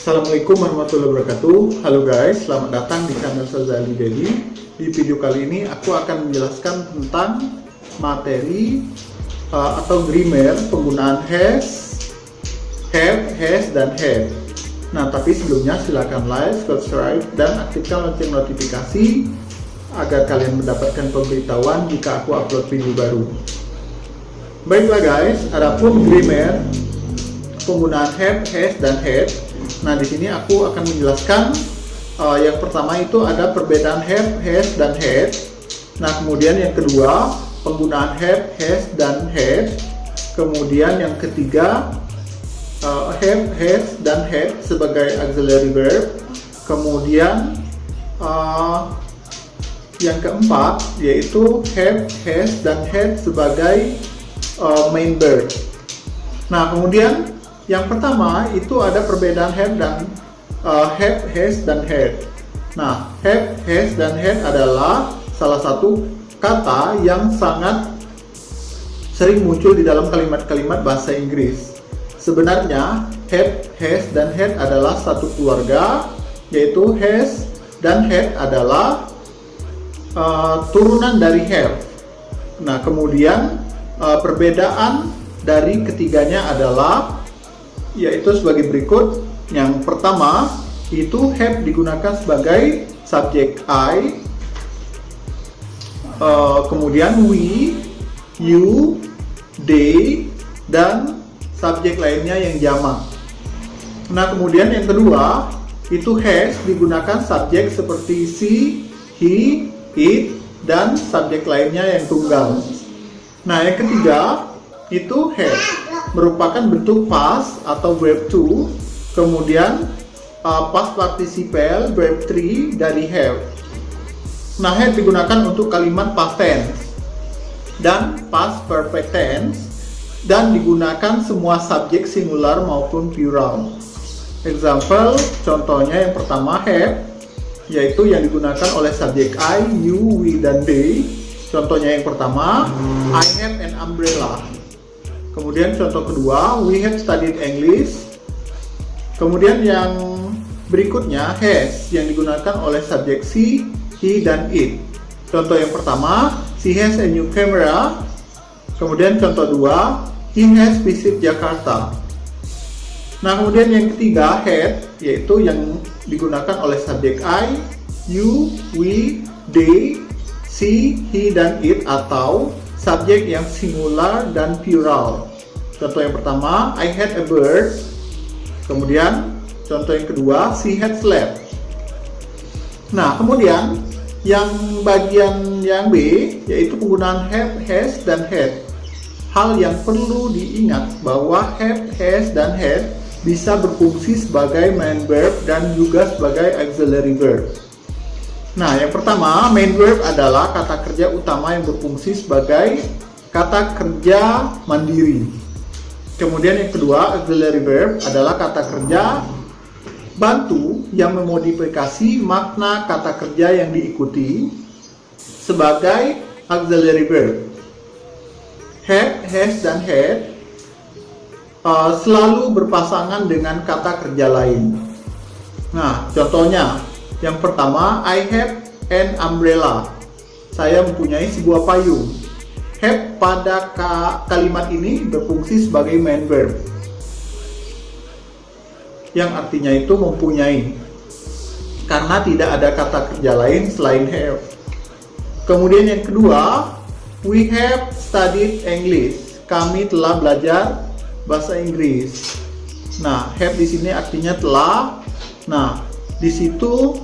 Assalamualaikum warahmatullahi wabarakatuh. Halo guys, selamat datang di channel Sazali Dedi. Di video kali ini aku akan menjelaskan tentang materi atau grammar penggunaan has, have, has, dan have. Nah, tapi sebelumnya silakan like, subscribe, dan aktifkan lonceng notifikasi agar kalian mendapatkan pemberitahuan jika aku upload video baru. Baiklah guys, adapun grammar penggunaan have, has, dan had. Nah, di sini aku akan menjelaskan yang pertama itu ada perbedaan have, has, dan had. Nah, kemudian yang kedua penggunaan have, has, dan had. Kemudian yang ketiga have, has, dan had sebagai auxiliary verb. Kemudian yang keempat yaitu have, has, dan had sebagai main verb. Nah, kemudian yang pertama itu ada perbedaan have dan have, has, dan had. Nah, have, has, dan had adalah salah satu kata yang sangat sering muncul di dalam kalimat-kalimat bahasa Inggris. Sebenarnya have, has, dan had adalah satu keluarga, yaitu has dan had adalah turunan dari have. Nah, kemudian perbedaan dari ketiganya adalah yaitu sebagai berikut. Yang pertama itu have digunakan sebagai subjek I, kemudian we, you, they, dan subjek lainnya yang jamak. Nah, kemudian yang kedua itu has digunakan subjek seperti she, he, it, dan subjek lainnya yang tunggal. Nah, yang ketiga itu have merupakan bentuk past atau verb to, kemudian past participle verb 3 dari have. Nah, have digunakan untuk kalimat past tense dan past perfect tense, dan digunakan semua subjek singular maupun plural. Example, contohnya yang pertama have, yaitu yang digunakan oleh subjek I, you, we, dan they. Contohnya yang pertama, I have an umbrella. Kemudian contoh kedua, we have studied English. Kemudian yang berikutnya, has, yang digunakan oleh subjek she, he, dan it. Contoh yang pertama, she has a new camera. Kemudian contoh dua, he has visit Jakarta. Nah, kemudian yang ketiga, had, yaitu yang digunakan oleh subjek I, you, we, they, she, he, dan it, atau subjek yang singular dan plural. Contoh yang pertama, I had a bird. Kemudian contoh yang kedua, she had slept. Nah, kemudian yang bagian yang B yaitu penggunaan have, has, dan had. Hal yang perlu diingat bahwa have, has, dan had bisa berfungsi sebagai main verb dan juga sebagai auxiliary verb. Nah, yang pertama, main verb adalah kata kerja utama yang berfungsi sebagai kata kerja mandiri. Kemudian yang kedua, auxiliary verb adalah kata kerja bantu yang memodifikasi makna kata kerja yang diikuti sebagai auxiliary verb. Have, has, dan had selalu berpasangan dengan kata kerja lain. Nah, contohnya yang pertama, I have an umbrella. Saya mempunyai sebuah payung. Have pada kalimat ini berfungsi sebagai main verb, yang artinya itu mempunyai, karena tidak ada kata kerja lain selain have. Kemudian yang kedua, we have studied English. Kami telah belajar bahasa Inggris. Nah, have di sini artinya telah. Nah, di situ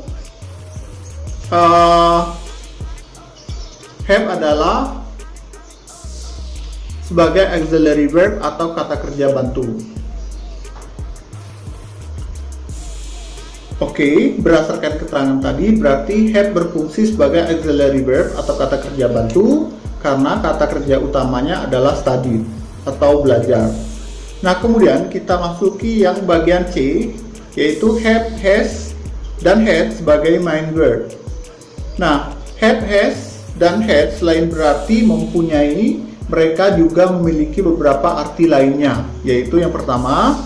have adalah sebagai auxiliary verb atau kata kerja bantu. Oke, berdasarkan keterangan tadi berarti have berfungsi sebagai auxiliary verb atau kata kerja bantu karena kata kerja utamanya adalah study atau belajar. Nah, kemudian kita masuki yang bagian C, yaitu have, has, dan had sebagai main verb. Nah, have, has, dan had selain berarti mempunyai, mereka juga memiliki beberapa arti lainnya, yaitu yang pertama,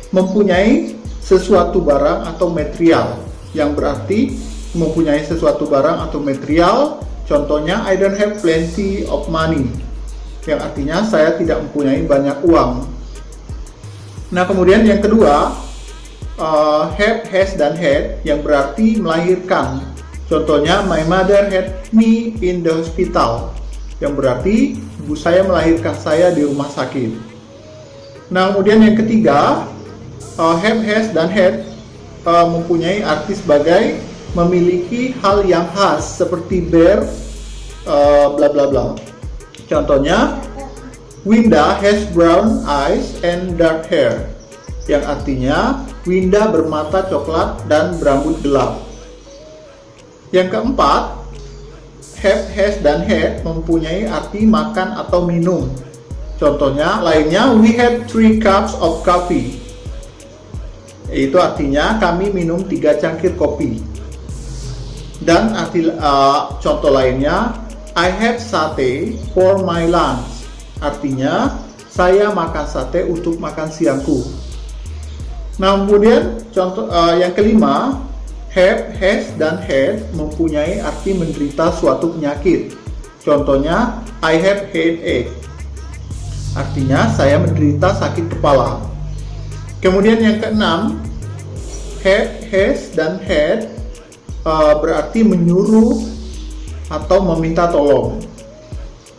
mempunyai sesuatu barang atau material, yang berarti mempunyai sesuatu barang atau material. Contohnya, I don't have plenty of money, yang artinya saya tidak mempunyai banyak uang. Nah, kemudian yang kedua, have, has, dan had, yang berarti melahirkan. Contohnya, my mother had me in the hospital, yang berarti ibu saya melahirkan saya di rumah sakit. Nah, kemudian yang ketiga, have, has, dan had mempunyai arti sebagai memiliki hal yang khas, seperti bear, bla bla bla. Contohnya, Winda has brown eyes and dark hair, yang artinya Winda bermata coklat dan berambut gelap. Yang keempat, have, has, dan had mempunyai arti makan atau minum. Contohnya lainnya, we had 3 cups of coffee, itu artinya kami minum 3 cangkir kopi. Dan arti contoh lainnya, I had sate for my lunch, artinya saya makan sate untuk makan siangku. Nah, kemudian contoh yang kelima, have, has, dan had mempunyai arti menderita suatu penyakit. Contohnya, I have headache, artinya saya menderita sakit kepala. Kemudian yang keenam, have, has, dan had berarti menyuruh atau meminta tolong.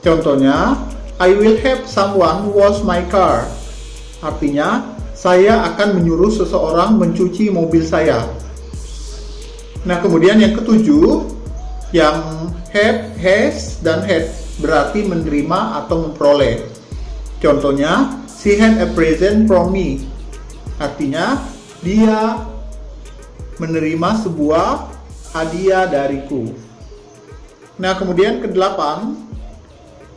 Contohnya, I will have someone wash my car, artinya saya akan menyuruh seseorang mencuci mobil saya. Nah, kemudian yang ketujuh, yang have, has, dan had berarti menerima atau memperoleh. Contohnya, she had a present from me, artinya dia menerima sebuah hadiah dariku. Nah, kemudian kedelapan,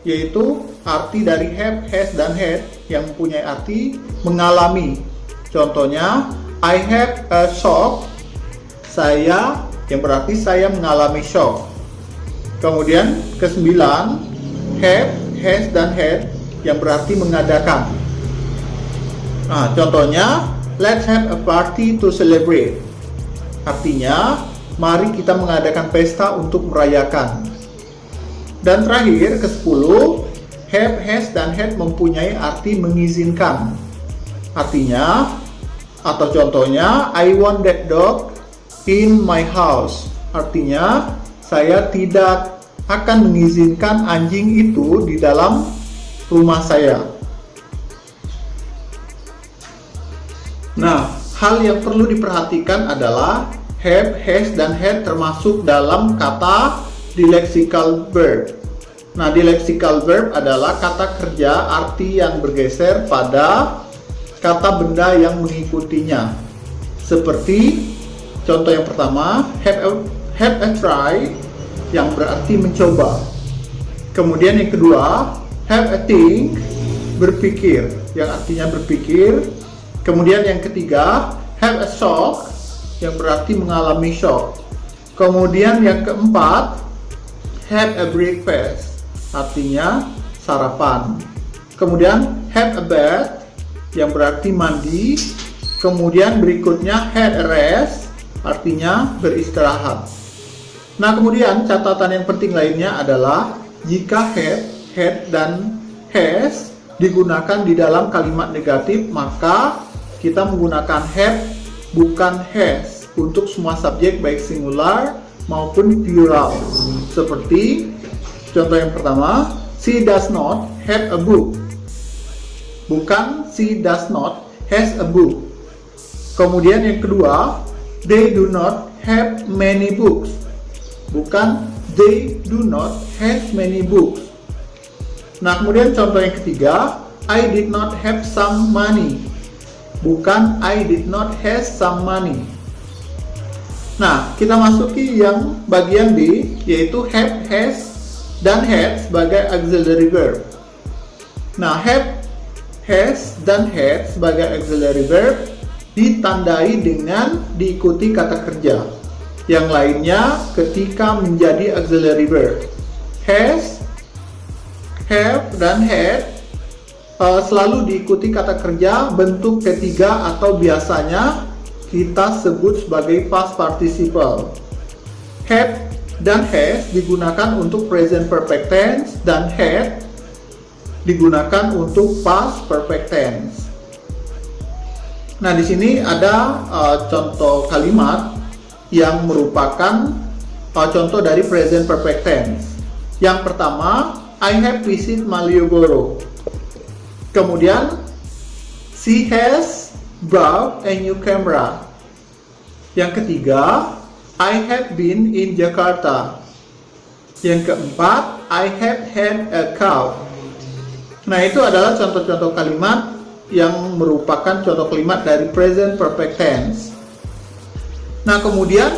yaitu arti dari have, has, dan had yang mempunyai arti mengalami. Contohnya, I have a shock, saya, yang berarti saya mengalami shock. Kemudian kesembilan, have, has, dan had yang berarti mengadakan. Nah, contohnya, let's have a party to celebrate, artinya mari kita mengadakan pesta untuk merayakan. Dan terakhir, ke-10, have, has, dan had mempunyai arti mengizinkan. Artinya, atau contohnya, I want that dog in my house, artinya saya tidak akan mengizinkan anjing itu di dalam rumah saya. Nah, hal yang perlu diperhatikan adalah have, has, dan had termasuk dalam kata dilexical verb. Nah, dilexical verb adalah kata kerja arti yang bergeser pada kata benda yang mengikutinya. Seperti contoh yang pertama, have a try, yang berarti mencoba. Kemudian yang kedua, have a think, berpikir, yang artinya berpikir. Kemudian yang ketiga, have a shock, yang berarti mengalami shock. Kemudian yang keempat, have a breakfast, artinya sarapan. Kemudian have a bath, yang berarti mandi. Kemudian berikutnya had a rest, artinya beristirahat. Nah, kemudian catatan yang penting lainnya adalah jika have, had, dan has digunakan di dalam kalimat negatif, maka kita menggunakan have bukan has untuk semua subjek baik singular maupun plural. Seperti contoh yang pertama, she does not have a book, bukan she does not has a book. Kemudian yang kedua, they do not have many books, bukan they do not have many books. Nah, kemudian contoh yang ketiga, I did not have some money, bukan I did not have some money. Nah, kita masuki yang bagian D, yaitu have, has, dan had sebagai auxiliary verb. Nah, have, has, dan had sebagai auxiliary verb ditandai dengan diikuti kata kerja. Yang lainnya ketika menjadi auxiliary verb. Has, have, dan had selalu diikuti kata kerja bentuk ketiga atau biasanya kita sebut sebagai past participle. Had dan has digunakan untuk present perfect tense dan had digunakan untuk past perfect tense. Nah, di sini ada contoh kalimat yang merupakan contoh dari present perfect tense. Yang pertama, I have visited Malioboro. Kemudian, she has bought a new camera. Yang ketiga, I have been in Jakarta. Yang keempat, I have had a cow. Nah, itu adalah contoh-contoh kalimat yang merupakan contoh kalimat dari present perfect tense. Nah, kemudian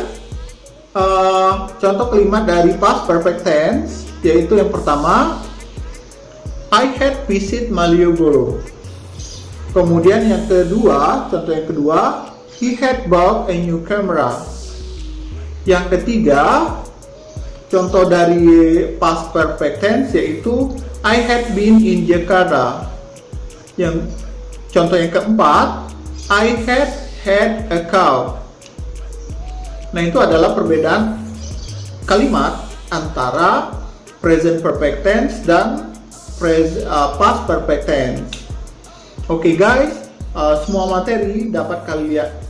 contoh kalimat dari past perfect tense, yaitu yang pertama, I had visited Malioboro. Kemudian yang kedua, contoh yang kedua, he had bought a new camera. Yang ketiga, contoh dari past perfect tense, yaitu I had been in Jakarta. Yang contoh yang keempat, I had a cow. Nah, itu adalah perbedaan kalimat antara present perfect tense dan past perfect tense. Oke guys, semua materi dapat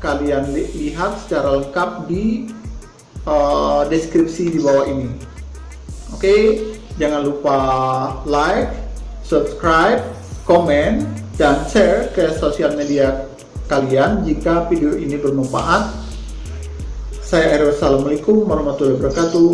kalian lihat secara lengkap di deskripsi di bawah ini. Oke, jangan lupa like, subscribe, komen, dan share ke sosial media kalian jika video ini bermanfaat. Saya Ero, assalamualaikum warahmatullahi wabarakatuh.